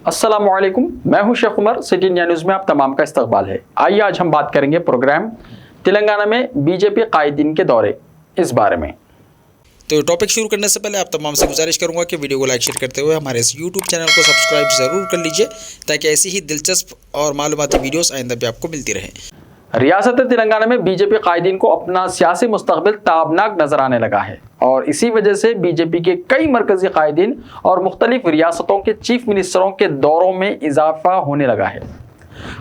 अस्सलामुअलैकुम, मैं हूं Sheikh Umar. City India News में आप तमाम का इस्तकबाल है। आइए आज हम बात करेंगे प्रोग्राम तेलंगाना में बीजेपी कायदीन के दौरे, इस बारे में। तो टॉपिक शुरू करने से पहले आप तमाम से गुजारिश करूंगा कि वीडियो को लाइक शेयर करते हुए हमारे इस यूट्यूब चैनल को सब्सक्राइब ज़रूर कर लीजिए, ताकि ऐसी ही दिलचस्प और मालूमाती वीडियोस आइंदा भी आपको मिलती रहे। रियासत तेलंगाना में बीजेपी कायदीन को अपना सियासी मुस्तकबिल ताबनाक नजर आने लगा है और इसी वजह से बीजेपी के कई मरकजी कायदीन और मुख्तलिफ रियासतों के चीफ मिनिस्टरों के दौरों में इजाफा होने लगा है।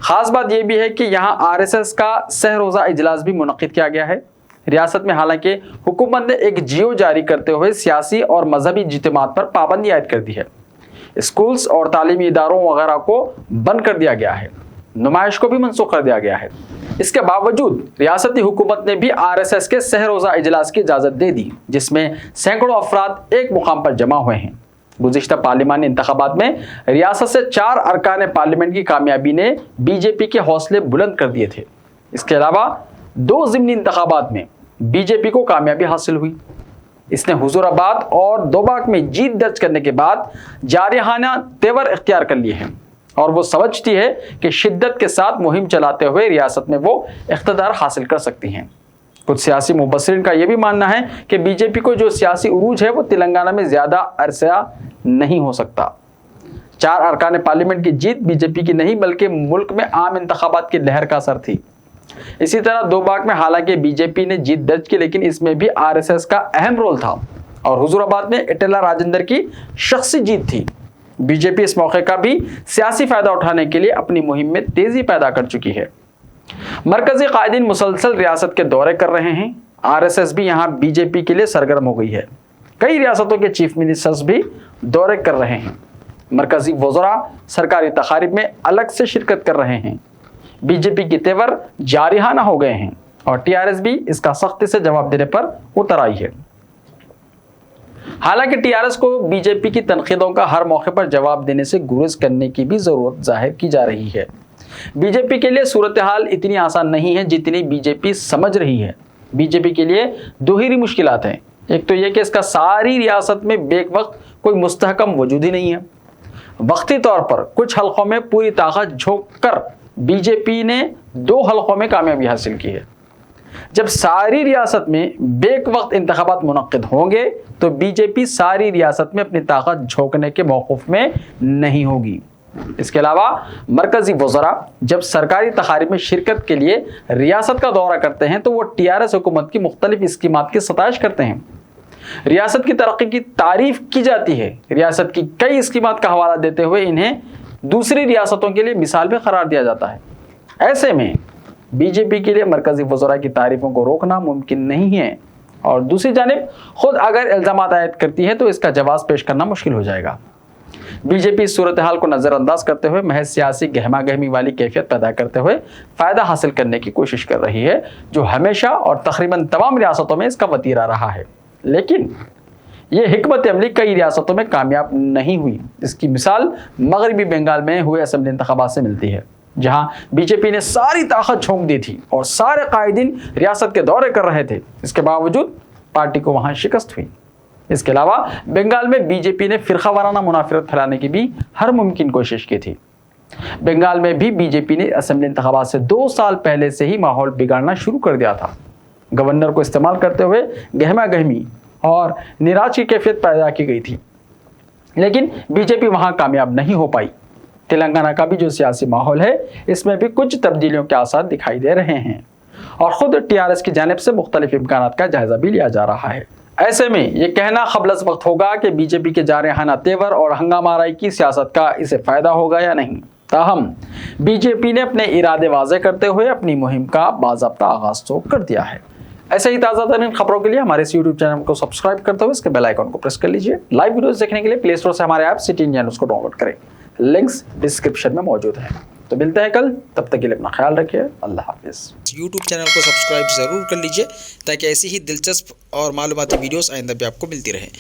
खास बात यह भी है कि यहाँ RSS का सह रोज़ा इजलास भी मुनक्किद किया गया है। रियासत में हालांकि हुकूमत ने एक जियो जारी करते हुए सियासी और मजहबी इज्तिमात पर पाबंदी आयद कर दी है। स्कूल्स और तालीमी इदारों वगैरह को बंद कर दिया गया है, नुमाइश को भी मनसूख कर दिया गया है। इसके बावजूद रियासती हुकूमत ने भी RSS के सह रोज़ा इजलास की इजाज़त दे दी, जिसमें सैकड़ों अफराद एक मुकाम पर जमा हुए हैं। गुज़िश्ता पार्लिमानी इंतखाबात में रियासत से 4 अरकान पार्लियामेंट की कामयाबी ने बीजेपी के हौसले बुलंद कर दिए थे। इसके अलावा 2 ज़िमनी इंतखाबात में बीजेपी को कामयाबी हासिल हुई। इसने हुजूराबाद और दोबाक में जीत दर्ज करने के बाद जारहाना तेवर इख्तियार कर लिए हैं और वो समझती है कि शिद्दत के साथ मुहिम चलाते हुए रियासत में वो इख्तिदार हासिल कर सकती हैं। कुछ सियासी मुबस्सिरीन का यह भी मानना है कि बीजेपी को जो सियासी उरूज है वो तेलंगाना में ज़्यादा अरसा नहीं हो सकता। 4 अरकान पार्लियामेंट की जीत बीजेपी की नहीं बल्कि मुल्क में आम इंतखाबात की लहर का असर थी। इसी तरह दोबाक में हालांकि बीजेपी ने जीत दर्ज की, लेकिन इसमें भी RSS का अहम रोल था और हुजूराबाद में इटेला राजेंद्र की शख्सी जीत थी। बीजेपी इस मौके का भी सियासी फायदा उठाने के लिए अपनी मुहिम में तेजी पैदा कर चुकी है। मरकजी कायदीन मुसलसल रियासत के दौरे कर रहे हैं। RSS भी यहाँ बीजेपी के लिए सरगर्म हो गई है। कई रियासतों के चीफ मिनिस्टर्स भी दौरे कर रहे हैं। मरकजी वज़रा सरकारी तकारीब में अलग से शिरकत कर रहे हैं। बीजेपी के तेवर जारहाना हो गए हैं और TRS भी इसका सख्ती से जवाब देने पर उतर आई है। हालांकि TRS को बीजेपी की तनकीदों का हर मौके पर जवाब देने से गुरेज करने की भी ज़रूरत जाहिर की जा रही है। बीजेपी के लिए सूरत हाल इतनी आसान नहीं है जितनी बीजेपी समझ रही है। बीजेपी के लिए दोहरी मुश्किलात हैं। एक तो यह कि इसका सारी रियासत में बेक वक्त कोई मुस्तहकम वजूद ही नहीं है। वक्ती तौर पर कुछ हलकों में पूरी ताकत झोंक कर बीजेपी ने 2 हलकों में कामयाबी हासिल की है। जब सारी रियासत में बेक वक्त इंतखाबात मुनक्किद होंगे तो बीजेपी सारी रियासत में अपनी ताकत झोंकने के मौक़िफ़ में नहीं होगी। इसके अलावा मरकजी वज़रा जब सरकारी तकारीब में शिरकत के लिए रियासत का दौरा करते हैं तो वो TRS हुकूमत की मुख्तलिफ स्कीमात की सताइश करते हैं। रियासत की तरक्की की तारीफ की जाती है। रियासत की कई स्कीमात का हवाला देते हुए इन्हें दूसरी रियासतों के लिए मिसाल भी करार दिया जाता है। ऐसे में बीजेपी के लिए मरकजी वज़रा की तारीफों को रोकना मुमकिन नहीं है और दूसरी जानिब खुद अगर इल्ज़ामात आयद करती है तो इसका जवाब पेश करना मुश्किल हो जाएगा। बीजेपी इस सूरत हाल को नज़रअंदाज करते हुए महज सियासी गहमा गहमी वाली कैफियत पैदा करते हुए फ़ायदा हासिल करने की कोशिश कर रही है, जो हमेशा और तकरीबन तमाम रियासतों में इसका वतीरा रहा है। लेकिन ये हिकमत अमली कई रियासतों में कामयाब नहीं हुई। इसकी मिसाल मगरबी बंगाल में हुए असेंबली इंतखाबात से मिलती है, जहाँ बीजेपी ने सारी ताकत झोंक दी थी और सारे कायदीन रियासत के दौरे कर रहे थे। इसके बावजूद पार्टी को वहाँ शिकस्त हुई। इसके अलावा बंगाल में बीजेपी ने फ़िरका वाराना मुनाफिरत फैलाने की भी हर मुमकिन कोशिश की थी। बंगाल में भी बीजेपी ने असेंबली इंतखाबात से 2 साल पहले से ही माहौल बिगाड़ना शुरू कर दिया था। गवर्नर को इस्तेमाल करते हुए गहमा गहमी और निराश की कैफियत पैदा की गई थी, लेकिन बीजेपी वहाँ कामयाब नहीं हो पाई। तेलंगाना का भी जो सियासी माहौल है इसमें भी कुछ तब्दीलियों के आसार दिखाई दे रहे हैं और ख़ुद TRS की जानिब से मुख्तलिफ इम्कानात का जायज़ा भी लिया जा रहा है। ऐसे में ये कहना क़ब्ल वक्त होगा कि बीजेपी के जारहाना तेवर और हंगामाराई की सियासत का इसे फ़ायदा होगा या नहीं। ताहम बीजेपी ने अपने इरादे वाज़े करते हुए अपनी मुहिम का बाज़ाब्ता आगाज़ तो कर दिया है। ऐसे ही ताज़ा तरीन खबरों के लिए हमारे इस यूट्यूब चैनल को सब्सक्राइब करते हुए इसके बेल आइकन को प्रेस कर लीजिए। लाइव वीडियोस देखने के लिए प्ले स्टोर से हमारे ऐप सिटी इंडिया न्यूज़ को डाउनलोड करें। लिंक्स डिस्क्रिप्शन में मौजूद हैं। तो मिलते हैं कल, तब तक के लिए अपना ख्याल रखिए। अल्लाह हाफिज़। यूट्यूब चैनल को सब्सक्राइब ज़रूर कर लीजिए, ताकि ऐसी ही दिलचस्प और मालूमाती वीडियोस आइंदा भी आपको मिलती रहे।